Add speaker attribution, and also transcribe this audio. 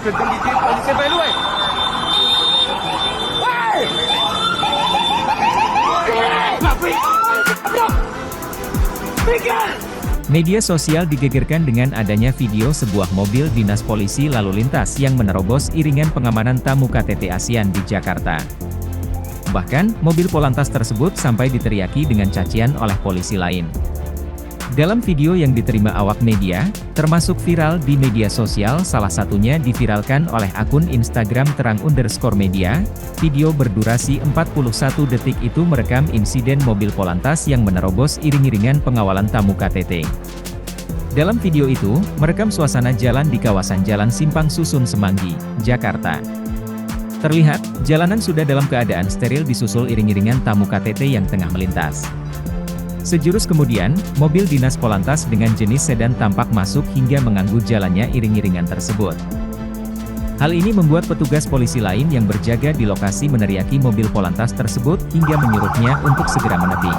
Speaker 1: gendeng dikit, polisi melu eh.
Speaker 2: Media sosial digegerkan dengan adanya video sebuah mobil dinas polisi lalu lintas yang menerobos iringan pengamanan tamu KTT ASEAN di Jakarta. Bahkan, mobil Polantas tersebut sampai diteriaki dengan cacian oleh polisi lain. Dalam video yang diterima awak media, termasuk viral di media sosial, salah satunya diviralkan oleh akun Instagram terang_media, video berdurasi 41 detik itu merekam insiden mobil Polantas yang menerobos iring-iringan pengawalan tamu KTT. Dalam video itu, merekam suasana jalan di kawasan Jalan Simpang Susun Semanggi, Jakarta. Terlihat, jalanan sudah dalam keadaan steril disusul iring-iringan tamu KTT yang tengah melintas. Sejurus kemudian, mobil dinas Polantas dengan jenis sedan tampak masuk hingga mengganggu jalannya iring-iringan tersebut. Hal ini membuat petugas polisi lain yang berjaga di lokasi meneriaki mobil Polantas tersebut hingga menyuruhnya untuk segera menepi.